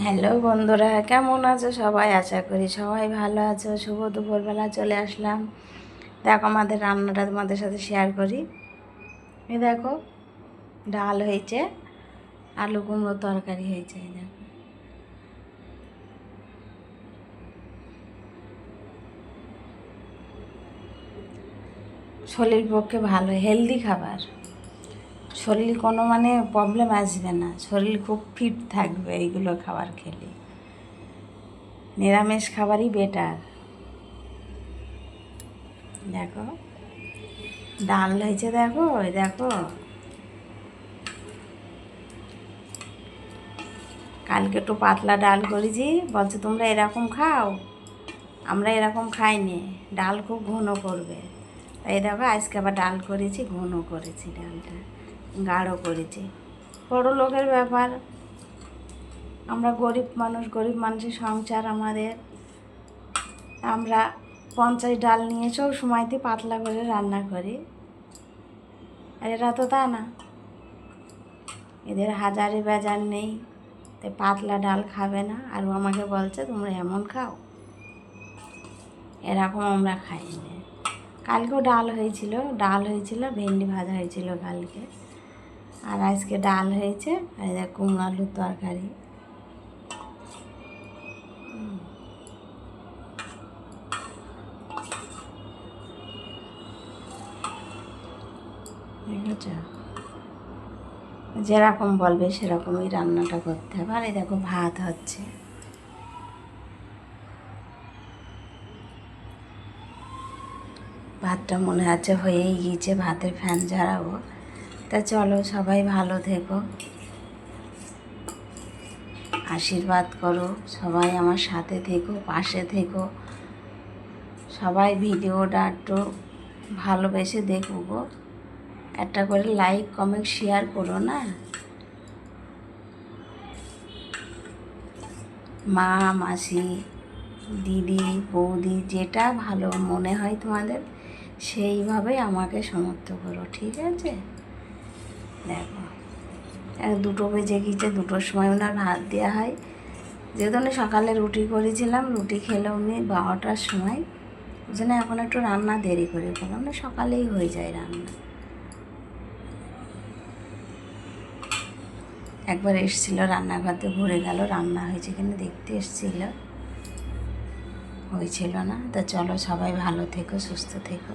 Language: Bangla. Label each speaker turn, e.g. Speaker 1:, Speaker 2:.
Speaker 1: হ্যালো বন্ধুরা, কেমন আছো সবাই? আশা করি সবাই ভালো আছো। শুভ দুপুরবেলা চলে আসলাম। দেখো আমাদের রান্নাটা তোমাদের সাথে শেয়ার করি। এই দেখো, ডাল হয়েছে, আলু কুমড়ো তরকারি হয়েছে। এই দেখো, শরীর পক্ষে ভালো, হেলদি খাবার। শরীর কোনো প্রবলেম আসবে না, শরীর খুব ফিট থাকবে এইগুলো খাবার খেলে। নিরামিষ খাবারই বেটার। দেখো ডাল হয়েছে, দেখো ওই দেখো, কালকে একটু পাতলা ডাল করেছি, বলছে তোমরা এরকম খাও, আমরা এরকম খাইনি, ডাল খুব ঘন করবে। তাই দেখো আজকে আবার ডাল করেছি, ঘন করেছি, ডালটা গাঢ় করেছি। বড় লোকের ব্যাপার, আমরা গরিব মানুষ, গরিব মানুষের সংসার আমাদের। আমরা 50 ডাল নিয়ে সব সময়তে পাতলা করে রান্না করি। আর এরা তো তা না, এদের হাজারে বেজার নেই, তাই পাতলা ডাল খাবে না। আর আমাকে বলছে তোমরা এমন খাও, এরকম আমরা খাই না। কালকেও ডাল হয়েছিল, ভেন্ডি ভাজা হয়েছিল কালকে। আর আজকে ডাল হয়েছে, আর দেখ কুমড়ো আলুর তরকারি। দেখেছ, যেরকম বলবে সেরকমই রান্নাটা করতে হবে। আর এই দেখো ভাত হচ্ছে। ভাতটা মনে হচ্ছে হয়েই গিয়েছে, ভাতের ফ্যান ঝাড়াবো। তা চলো সবাই ভালো থেকো, আশীর্বাদ করো, সবাই আমার সাথে থেকো, পাশে থেকো। সবাই ভিডিওটা একটু ভালোবেসে দেখবো, একটা করে লাইক কমেন্ট শেয়ার করো না। মা, মাসি, দিদি, বৌদি, যেটা ভালো মনে হয় তোমাদের সেইভাবে আমাকে সমর্থ করো, ঠিক আছে? দেখো 2টো বেজে গিয়েছে, 2টোর সময় ওনার ভাত দেওয়া হয়। যেহেতু আমি সকালে রুটি করেছিলাম, রুটি খেলে উনি 12টার সময়, ওই জন্য এখন একটু রান্না দেরি করে করলাম, না সকালেই হয়ে যায় রান্না। একবার এসেছিল রান্নাঘরতে, ঘুরে গেল, রান্না হয়েছে কিনা দেখতে এসেছিল, হয়েছিল না। তা চলো সবাই ভালো থেকো, সুস্থ থেকো।